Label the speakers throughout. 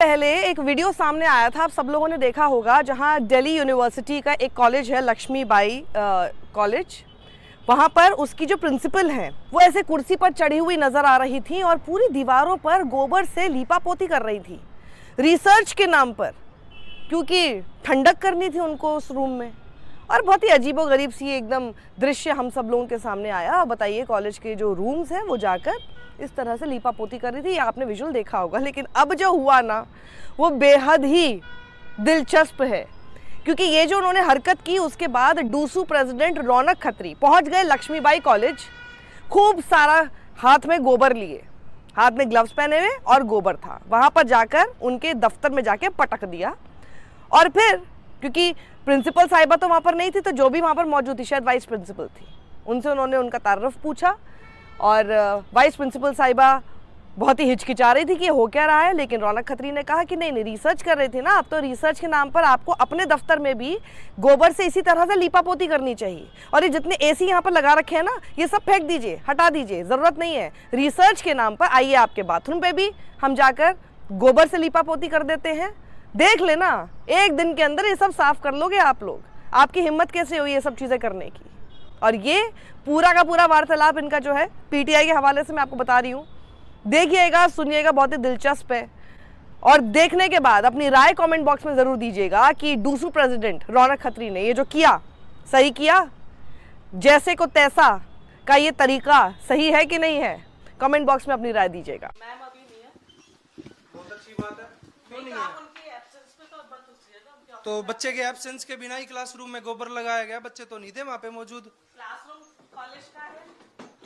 Speaker 1: पहले एक वीडियो सामने आया था, आप सब लोगों ने देखा होगा, जहां दिल्ली यूनिवर्सिटी का एक कॉलेज है, लक्ष्मीबाई कॉलेज। वहां पर उसकी जो प्रिंसिपल हैं वो ऐसे कुर्सी पर चढ़ी हुई नजर आ रही थी और पूरी दीवारों पर गोबर से लीपापोती कर रही थी रिसर्च के नाम पर, क्योंकि ठंडक करनी थी उनको उस रूम में। और बहुत ही अजीबोगरीब सी एकदम दृश्य हम सब लोगों के सामने आया। बताइए, कॉलेज के जो रूम्स हैं वो जाकर इस तरह से लीपापोती कर रही थी। आपने विजुअल देखा होगा। लेकिन अब जो हुआ ना, वो बेहद ही दिलचस्प है, क्योंकि ये जो उन्होंने हरकत की, उसके बाद डूसू प्रेसिडेंट रौनक खत्री पहुंच गए लक्ष्मीबाई कॉलेज, खूब सारा हाथ में गोबर लिए, हाथ में ग्लव्स पहने हुए और गोबर था। वहां पर जाकर उनके दफ्तर में जाके पटक दिया। और फिर क्योंकि प्रिंसिपल साहिबा तो वहाँ पर नहीं थी, तो जो भी वहाँ पर मौजूद थी, शायद वाइस प्रिंसिपल थी, उनसे उन्होंने उनका तारुफ पूछा। और वाइस प्रिंसिपल साहिबा बहुत ही हिचकिचा रही थी कि हो क्या रहा है। लेकिन रौनक खत्री ने कहा कि नहीं, रिसर्च कर रहे थे ना, अब तो रिसर्च के नाम पर आपको अपने दफ्तर में भी गोबर से इसी तरह से लीपापोती करनी चाहिए। और ये जितने एसी यहाँ पर लगा रखे हैं ना, ये सब फेंक दीजिए, हटा दीजिए, ज़रूरत नहीं है। रिसर्च के नाम पर आइए, आपके बाथरूम पे भी हम जाकर गोबर से लीपापोती कर देते हैं। देख लेना, एक दिन के अंदर ये सब साफ कर लोगे आप लोग। आपकी हिम्मत कैसे हुई ये सब चीज़ें करने की। और ये पूरा का पूरा वार्तालाप इनका जो है पीटीआई के हवाले से मैं आपको बता रही हूँ, देखिएगा, सुनिएगा, बहुत ही दिलचस्प है। और देखने के बाद अपनी राय कमेंट बॉक्स में ज़रूर दीजिएगा कि डूसू प्रेसिडेंट रौनक खत्री ने ये जो किया, सही किया, जैसे को तैसा का ये तरीका सही है कि नहीं है। कमेंट बॉक्स में अपनी राय दीजिएगा।
Speaker 2: मैम अभी नहीं है,
Speaker 3: बहुत अच्छी बात है। क्यों नहीं है?
Speaker 2: उनकी एब्सेंस पे तो बात होती है ना।
Speaker 3: तो बच्चे के एब्सेंस के बिना ही क्लासरूम में गोबर लगाया गया, बच्चे तो नहीं थे वहाँ पे मौजूद।
Speaker 2: क्लासरूम कॉलेज का है,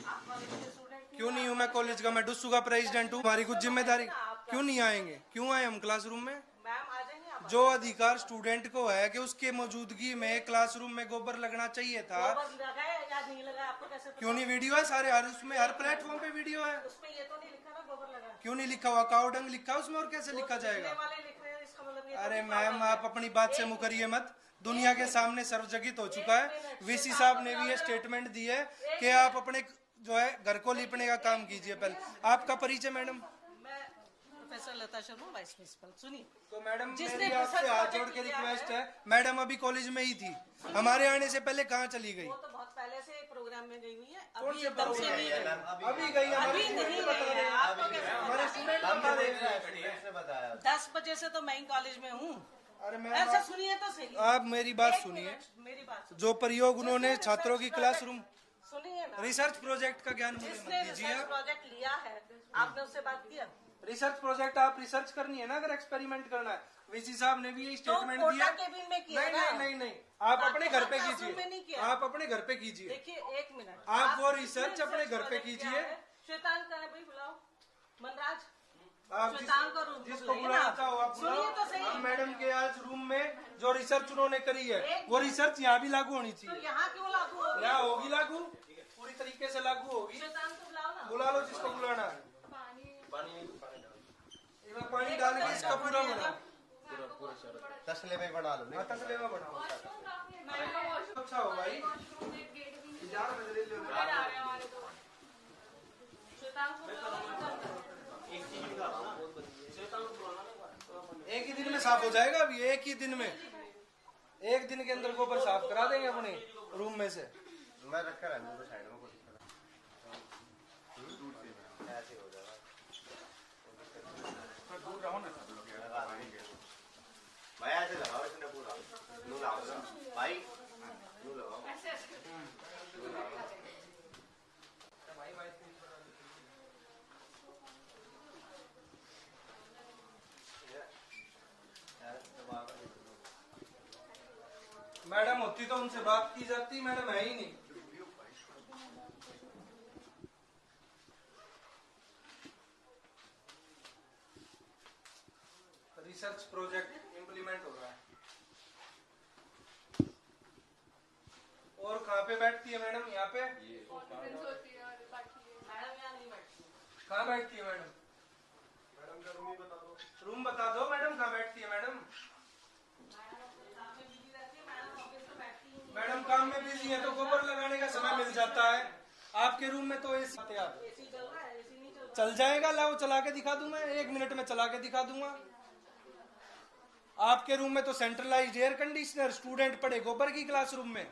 Speaker 2: आप कॉलेज के स्टूडेंट
Speaker 3: क्यों नहीं हूँ मैं कॉलेज का? मैं डुस्सू का प्रेसिडेंट हूँ। हमारी कुछ जिम्मेदारी। क्यों नहीं आएंगे? क्यों आए हम क्लासरूम में?
Speaker 2: मैम आ जाएंगे आप।
Speaker 3: जो अधिकार स्टूडेंट को है कि उसके मौजूदगी में क्लासरूम में गोबर लगना चाहिए था।
Speaker 2: बस लगाए या नहीं लगाए आपको कैसे पता?
Speaker 3: क्यों नहीं? वीडियो है सारे, हर उसमें, हर प्लेटफॉर्म पे वीडियो है।
Speaker 2: उसमें ये तो नहीं लिखा ना गोबर लगा।
Speaker 3: क्यों नहीं लिखा हुआ? काउडंग लिखा उसमें, और कैसे लिखा जाएगा?
Speaker 2: लिखने वाले लिख रहे हैं, इसका मतलब ये तो
Speaker 3: अरे
Speaker 2: नहीं
Speaker 3: मैम,
Speaker 2: पागल
Speaker 3: आप अपनी बात से मुकरिए मत। दुनिया के सामने सर्वजगित हो चुका है। वीसी साहब ने भी ये स्टेटमेंट दी है कि आप अपने जो है घर को लिपने का काम कीजिए। पहले आपका परिचय मैडम।
Speaker 2: मैं प्रोफेसर लता शर्मा, वाइस प्रिंसिपल। सुनिए,
Speaker 3: तो मैडम,
Speaker 2: जिसने
Speaker 3: मेरी आपसे
Speaker 2: research
Speaker 3: हाथ
Speaker 2: project
Speaker 3: जोड़ के
Speaker 2: किया
Speaker 3: रिक्वेस्ट
Speaker 2: है,
Speaker 3: है, मैडम अभी कॉलेज में ही थी, हमारे आने से पहले कहाँ चली गई?
Speaker 2: वो तो बहुत पहले से प्रोग्राम में गई हुई है,
Speaker 3: कौन
Speaker 2: अभी
Speaker 3: से
Speaker 2: एकदम से नहीं गई।
Speaker 3: अभी गई?
Speaker 2: अभी नहीं गई है, आपको कैसे
Speaker 3: हमारे
Speaker 2: पता?
Speaker 3: स्टूडेंट बता रहे हैं।
Speaker 2: 10 बजे से तो मैं ही कॉलेज में हूँ।
Speaker 3: अरे मैम,
Speaker 2: ऐसा सुनिए तो सही।
Speaker 3: आप मेरी बात
Speaker 2: एक
Speaker 3: सुनिए।
Speaker 2: मिनट, मेरी बात सुनिए।
Speaker 3: जो प्रयोग उन्होंने छात्रों की क्लासरूम
Speaker 2: सुनिए ना,
Speaker 3: रिसर्च प्रोजेक्ट का ज्ञान मुझे मत
Speaker 2: जिसने
Speaker 3: दीजिए
Speaker 2: रिसर्च
Speaker 3: आप।
Speaker 2: प्रोजेक्ट लिया है, आपने उससे बात किया?
Speaker 3: रिसर्च प्रोजेक्ट आप रिसर्च करनी है ना, अगर एक्सपेरिमेंट करना है। वीसी साहब ने भी ये स्टेटमेंट
Speaker 2: तो
Speaker 3: दिया।
Speaker 2: कोटा केबिन में किया
Speaker 3: नहीं
Speaker 2: ना?
Speaker 3: नहीं नहीं नहीं, आप अपने घर पे
Speaker 2: क्लासरूम में नहीं
Speaker 3: कीजिए।
Speaker 2: किया।
Speaker 3: आप अपने घर पे कीजिए।
Speaker 2: देखिए, एक मिनट,
Speaker 3: आप वो
Speaker 2: जिसने
Speaker 3: रिसर्च अपने घर पे
Speaker 2: प्रोजेक्ट
Speaker 3: कीजिए।
Speaker 2: किया है, श्वेतांग का है भाई, बुलाओ मनराज।
Speaker 3: आप
Speaker 2: श्वेतांग का रूम
Speaker 3: जिसको
Speaker 2: बुलाइए
Speaker 3: बुलाना
Speaker 2: ना।
Speaker 3: चाहो आप
Speaker 2: सुनिए तो सही।
Speaker 3: बुलाओ। मैडम के आज रूम में जो रिसर्च उन्होंने करी है, वो रिसर्च यहाँ भी लागू होनी
Speaker 2: तो
Speaker 3: चाहिए।
Speaker 2: यहाँ क्यों लागू हो गया?
Speaker 3: यहाँ होगी लागू, पूरी तरीके से लागू होगी।
Speaker 2: श्वेतांग को बुलाओ ना।
Speaker 3: बुला लो जिसको बुलाना है। इसमें पानी डाल के इसका पूरा बनाओ।
Speaker 4: तसले में बना लो।
Speaker 3: हाँ, तसले में बनाओ। अच्छा हो भाई।
Speaker 2: श्वेतांग को बुलाओ।
Speaker 3: एक ही दिन में साफ हो जाएगा। अभी एक ही दिन में, एक दिन के अंदर गोबर साफ करा देंगे अपने रूम में से।
Speaker 4: मैं रख कर आऊंगा साइड में, कोशिश ऐसे हो जाएगा। दूर रहो ना सब लोग, भाई ऐसे लगाओ, इसने पूरा नू लगाओ भाई, नू लगाओ
Speaker 3: मैडम होती तो उनसे बात की जाती, मैडम है ही नहीं। रिसर्च प्रोजेक्ट इम्प्लीमेंट हो रहा है। और कहाँ पे बैठती है मैडम? यहाँ पे?
Speaker 2: मैडम यहाँ नहीं बैठती।
Speaker 3: कहाँ बैठती है मैडम?
Speaker 4: मैडम का रूम ही बता दो।
Speaker 3: रूम बता दो मैडम, कहाँ बैठती है मैडम? मैडम काम में बिजी है तो गोबर लगाने का समय मिल जाता है। आपके रूम में तो एसी
Speaker 2: एसी चल रहा है, एसी नहीं चल रहा।
Speaker 3: चल जाएगा, लाओ चला के दिखा दूं मैं, 1 मिनट में चला के दिखा दूंगा। आपके रूम में तो सेंट्रलाइज्ड एयर कंडीशनर, स्टूडेंट पढ़े गोबर की क्लासरूम में,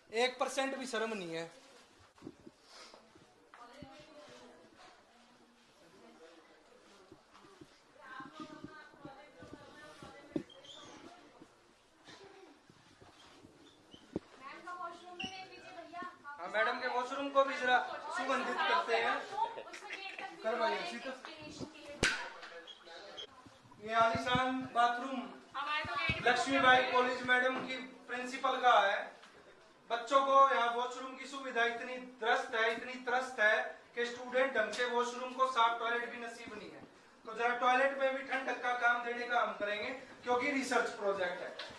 Speaker 3: 1% भी शर्म नहीं है। हाँ, मैडम के वॉशरूम को भी जरा सुगंधित करते हैं, करवाइए सीधा। ये आलीशान बाथरूम लक्ष्मीबाई कॉलेज मैडम की प्रिंसिपल का है। बच्चों को यहाँ वॉशरूम की सुविधा इतनी त्रस्त है कि स्टूडेंट ढंग से वॉशरूम को साफ टॉयलेट भी नसीब नहीं है। तो जरा टॉयलेट में भी ठंडक का काम देने का हम करेंगे, क्योंकि रिसर्च प्रोजेक्ट है।